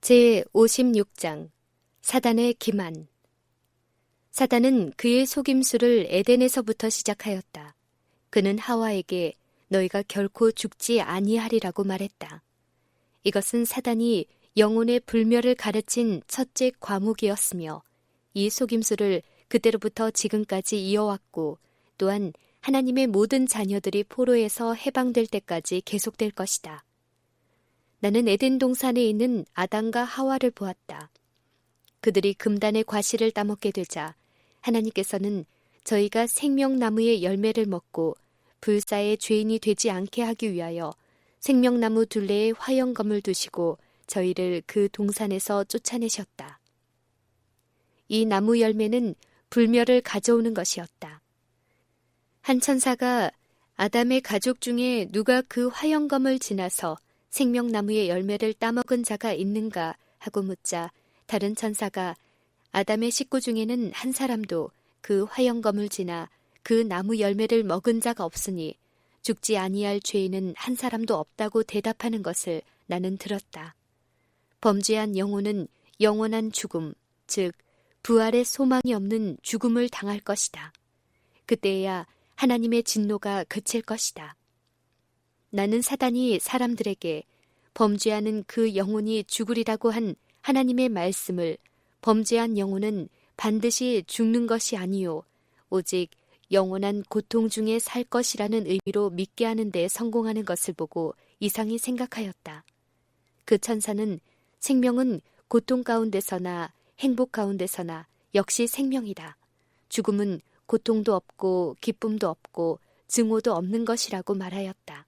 제56장 사단의 기만. 사단은 그의 속임수를 에덴에서부터 시작하였다. 그는 하와에게 너희가 결코 죽지 아니하리라고 말했다. 이것은 사단이 영혼의 불멸을 가르친 첫째 과목이었으며 이 속임수를 그때로부터 지금까지 이어왔고 또한 하나님의 모든 자녀들이 포로에서 해방될 때까지 계속될 것이다. 나는 에덴 동산에 있는 아담과 하와를 보았다. 그들이 금단의 과실을 따먹게 되자 하나님께서는 저희가 생명나무의 열매를 먹고 불사의 죄인이 되지 않게 하기 위하여 생명나무 둘레에 화영검을 두시고 저희를 그 동산에서 쫓아내셨다. 이 나무 열매는 불멸을 가져오는 것이었다. 한 천사가 아담의 가족 중에 누가 그 화영검을 지나서 생명나무의 열매를 따먹은 자가 있는가 하고 묻자 다른 천사가 아담의 식구 중에는 한 사람도 그 화영검을 지나 그 나무 열매를 먹은 자가 없으니 죽지 아니할 죄인은 한 사람도 없다고 대답하는 것을 나는 들었다. 범죄한 영혼은 영원한 죽음, 즉 부활의 소망이 없는 죽음을 당할 것이다. 그때야 하나님의 진노가 그칠 것이다. 나는 사단이 사람들에게 범죄하는 그 영혼이 죽으리라고 한 하나님의 말씀을 범죄한 영혼은 반드시 죽는 것이 아니요 오직 영원한 고통 중에 살 것이라는 의미로 믿게 하는 데 성공하는 것을 보고 이상히 생각하였다. 그 천사는 생명은 고통 가운데서나 행복 가운데서나 역시 생명이다. 죽음은 고통도 없고 기쁨도 없고 증오도 없는 것이라고 말하였다.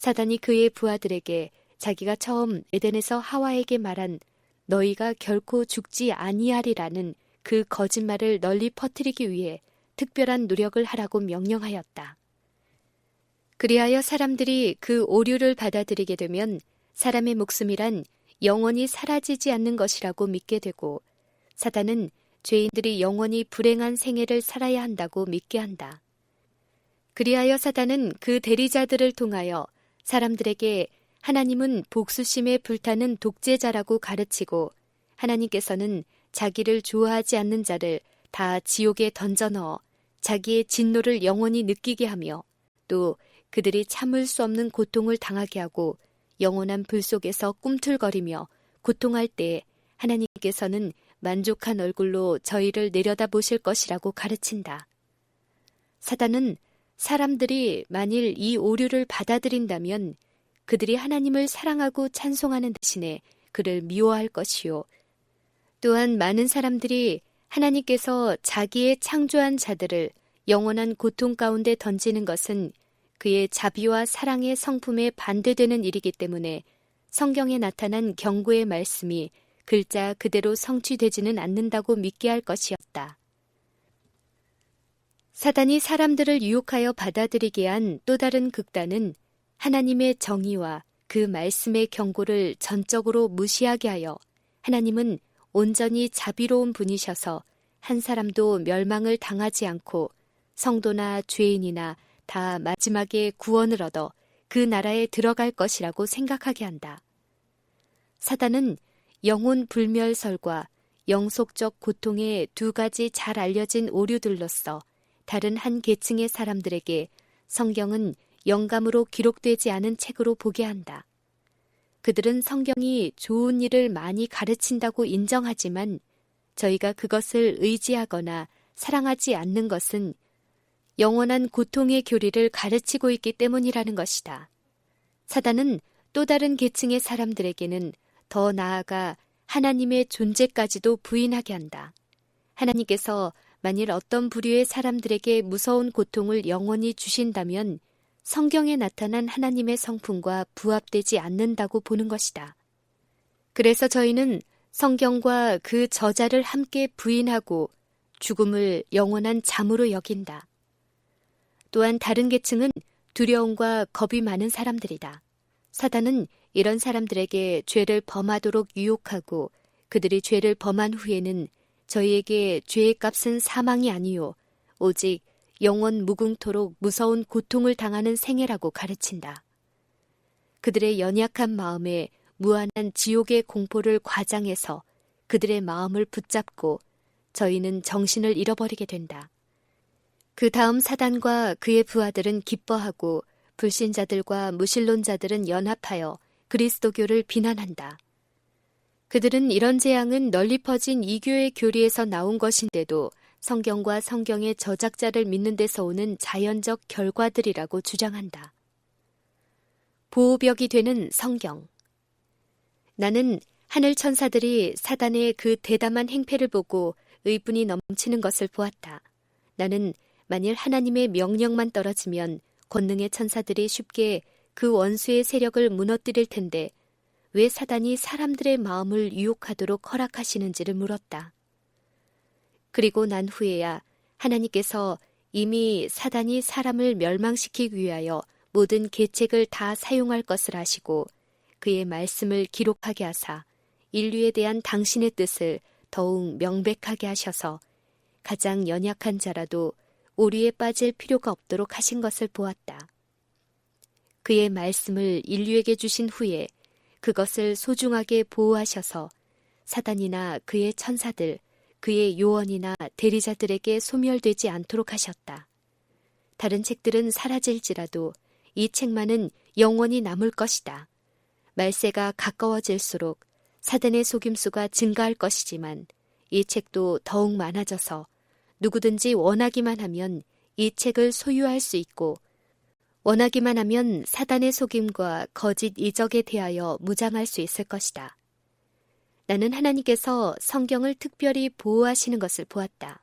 사단이 그의 부하들에게 자기가 처음 에덴에서 하와에게 말한 너희가 결코 죽지 아니하리라는 그 거짓말을 널리 퍼뜨리기 위해 특별한 노력을 하라고 명령하였다. 그리하여 사람들이 그 오류를 받아들이게 되면 사람의 목숨이란 영원히 사라지지 않는 것이라고 믿게 되고 사단은 죄인들이 영원히 불행한 생애를 살아야 한다고 믿게 한다. 그리하여 사단은 그 대리자들을 통하여 사람들에게 하나님은 복수심에 불타는 독재자라고 가르치고 하나님께서는 자기를 좋아하지 않는 자를 다 지옥에 던져넣어 자기의 진노를 영원히 느끼게 하며 또 그들이 참을 수 없는 고통을 당하게 하고 영원한 불 속에서 꿈틀거리며 고통할 때 하나님께서는 만족한 얼굴로 저희를 내려다보실 것이라고 가르친다. 사단은 사람들이 만일 이 오류를 받아들인다면 그들이 하나님을 사랑하고 찬송하는 대신에 그를 미워할 것이요. 또한 많은 사람들이 하나님께서 자기의 창조한 자들을 영원한 고통 가운데 던지는 것은 그의 자비와 사랑의 성품에 반대되는 일이기 때문에 성경에 나타난 경고의 말씀이 글자 그대로 성취되지는 않는다고 믿게 할 것이었다. 사단이 사람들을 유혹하여 받아들이게 한 또 다른 극단은 하나님의 정의와 그 말씀의 경고를 전적으로 무시하게 하여 하나님은 온전히 자비로운 분이셔서 한 사람도 멸망을 당하지 않고 성도나 죄인이나 다 마지막에 구원을 얻어 그 나라에 들어갈 것이라고 생각하게 한다. 사단은 영혼 불멸설과 영속적 고통의 두 가지 잘 알려진 오류들로서 다른 한 계층의 사람들에게 성경은 영감으로 기록되지 않은 책으로 보게 한다. 그들은 성경이 좋은 일을 많이 가르친다고 인정하지만 저희가 그것을 의지하거나 사랑하지 않는 것은 영원한 고통의 교리를 가르치고 있기 때문이라는 것이다. 사단은 또 다른 계층의 사람들에게는 더 나아가 하나님의 존재까지도 부인하게 한다. 하나님께서 만일 어떤 부류의 사람들에게 무서운 고통을 영원히 주신다면 성경에 나타난 하나님의 성품과 부합되지 않는다고 보는 것이다. 그래서 저희는 성경과 그 저자를 함께 부인하고 죽음을 영원한 잠으로 여긴다. 또한 다른 계층은 두려움과 겁이 많은 사람들이다. 사단은 이런 사람들에게 죄를 범하도록 유혹하고 그들이 죄를 범한 후에는 저희에게 죄의 값은 사망이 아니요 오직 영원 무궁토록 무서운 고통을 당하는 생애라고 가르친다. 그들의 연약한 마음에 무한한 지옥의 공포를 과장해서 그들의 마음을 붙잡고 저희는 정신을 잃어버리게 된다. 그 다음 사단과 그의 부하들은 기뻐하고 불신자들과 무신론자들은 연합하여 그리스도교를 비난한다. 그들은 이런 재앙은 널리 퍼진 이교의 교리에서 나온 것인데도 성경과 성경의 저작자를 믿는 데서 오는 자연적 결과들이라고 주장한다. 보호벽이 되는 성경. 나는 하늘 천사들이 사단의 그 대담한 행패를 보고 의분이 넘치는 것을 보았다. 나는 만일 하나님의 명령만 떨어지면 권능의 천사들이 쉽게 그 원수의 세력을 무너뜨릴 텐데 왜 사단이 사람들의 마음을 유혹하도록 허락하시는지를 물었다. 그리고 난 후에야 하나님께서 이미 사단이 사람을 멸망시키기 위하여 모든 계책을 다 사용할 것을 아시고 그의 말씀을 기록하게 하사 인류에 대한 당신의 뜻을 더욱 명백하게 하셔서 가장 연약한 자라도 오류에 빠질 필요가 없도록 하신 것을 보았다. 그의 말씀을 인류에게 주신 후에 그것을 소중하게 보호하셔서 사단이나 그의 천사들, 그의 요원이나 대리자들에게 소멸되지 않도록 하셨다. 다른 책들은 사라질지라도 이 책만은 영원히 남을 것이다. 말세가 가까워질수록 사단의 속임수가 증가할 것이지만 이 책도 더욱 많아져서 누구든지 원하기만 하면 이 책을 소유할 수 있고 원하기만 하면 사단의 속임과 거짓 이적에 대하여 무장할 수 있을 것이다. 나는 하나님께서 성경을 특별히 보호하시는 것을 보았다.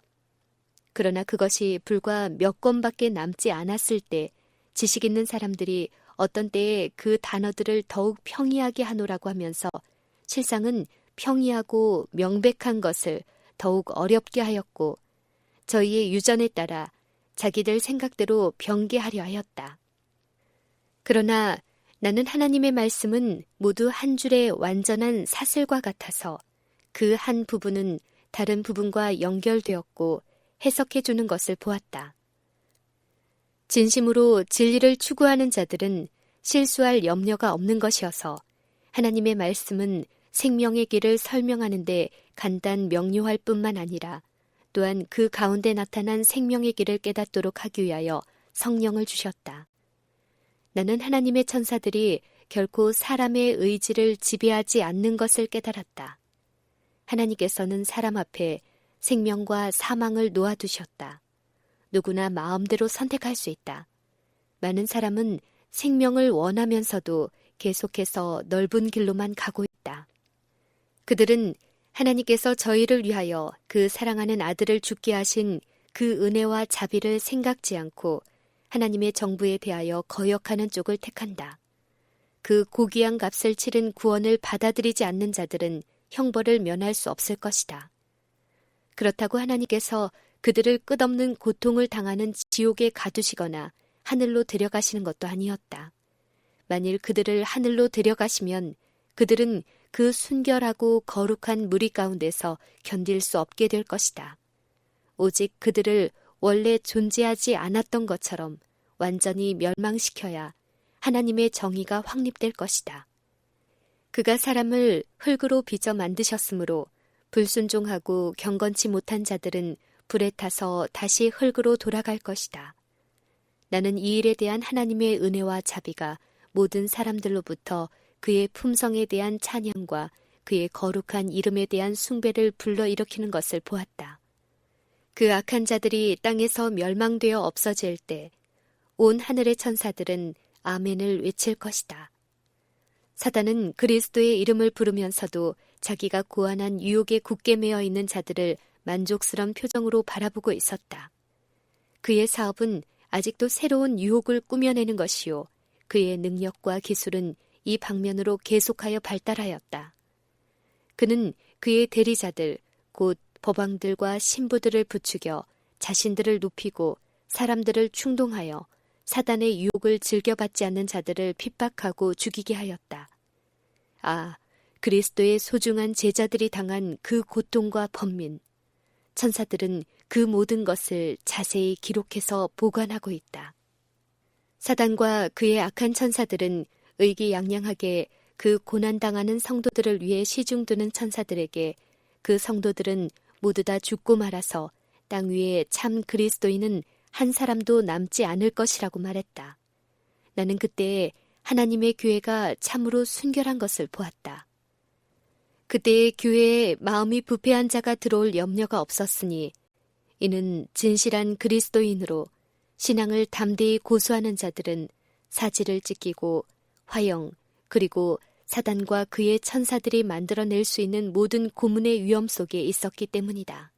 그러나 그것이 불과 몇 권밖에 남지 않았을 때 지식 있는 사람들이 어떤 때에 그 단어들을 더욱 평이하게 하노라고 하면서 실상은 평이하고 명백한 것을 더욱 어렵게 하였고 저희의 유전에 따라 자기들 생각대로 변개하려 하였다. 그러나 나는 하나님의 말씀은 모두 한 줄의 완전한 사슬과 같아서 그 한 부분은 다른 부분과 연결되었고 해석해 주는 것을 보았다. 진심으로 진리를 추구하는 자들은 실수할 염려가 없는 것이어서 하나님의 말씀은 생명의 길을 설명하는 데 간단 명료할 뿐만 아니라 또한 그 가운데 나타난 생명의 길을 깨닫도록 하기 위하여 성령을 주셨다. 나는 하나님의 천사들이 결코 사람의 의지를 지배하지 않는 것을 깨달았다. 하나님께서는 사람 앞에 생명과 사망을 놓아두셨다. 누구나 마음대로 선택할 수 있다. 많은 사람은 생명을 원하면서도 계속해서 넓은 길로만 가고 있다. 그들은 하나님께서 저희를 위하여 그 사랑하는 아들을 죽게 하신 그 은혜와 자비를 생각지 않고 하나님의 정부에 대하여 거역하는 쪽을 택한다. 그 고귀한 값을 치른 구원을 받아들이지 않는 자들은 형벌을 면할 수 없을 것이다. 그렇다고 하나님께서 그들을 끝없는 고통을 당하는 지옥에 가두시거나 하늘로 데려가시는 것도 아니었다. 만일 그들을 하늘로 데려가시면 그들은 그 순결하고 거룩한 무리 가운데서 견딜 수 없게 될 것이다. 오직 그들을 원래 존재하지 않았던 것처럼 완전히 멸망시켜야 하나님의 정의가 확립될 것이다. 그가 사람을 흙으로 빚어 만드셨으므로 불순종하고 경건치 못한 자들은 불에 타서 다시 흙으로 돌아갈 것이다. 나는 이 일에 대한 하나님의 은혜와 자비가 모든 사람들로부터 그의 품성에 대한 찬양과 그의 거룩한 이름에 대한 숭배를 불러일으키는 것을 보았다. 그 악한 자들이 땅에서 멸망되어 없어질 때 온 하늘의 천사들은 아멘을 외칠 것이다. 사단은 그리스도의 이름을 부르면서도 자기가 고안한 유혹에 굳게 매어 있는 자들을 만족스러운 표정으로 바라보고 있었다. 그의 사업은 아직도 새로운 유혹을 꾸며내는 것이요. 그의 능력과 기술은 이 방면으로 계속하여 발달하였다. 그는 그의 대리자들, 곧 법왕들과 신부들을 부추겨 자신들을 높이고 사람들을 충동하여 사단의 유혹을 즐겨받지 않는 자들을 핍박하고 죽이게 하였다. 아, 그리스도의 소중한 제자들이 당한 그 고통과 번민. 천사들은 그 모든 것을 자세히 기록해서 보관하고 있다. 사단과 그의 악한 천사들은 의기양양하게 그 고난당하는 성도들을 위해 시중드는 천사들에게 그 성도들은 모두 다 죽고 말아서 땅 위에 참 그리스도인은 한 사람도 남지 않을 것이라고 말했다. 나는 그때 하나님의 교회가 참으로 순결한 것을 보았다. 그때의 교회에 마음이 부패한 자가 들어올 염려가 없었으니 이는 진실한 그리스도인으로 신앙을 담대히 고수하는 자들은 사지를 찢기고 화형 그리고 사단과 그의 천사들이 만들어낼 수 있는 모든 고문의 위험 속에 있었기 때문이다.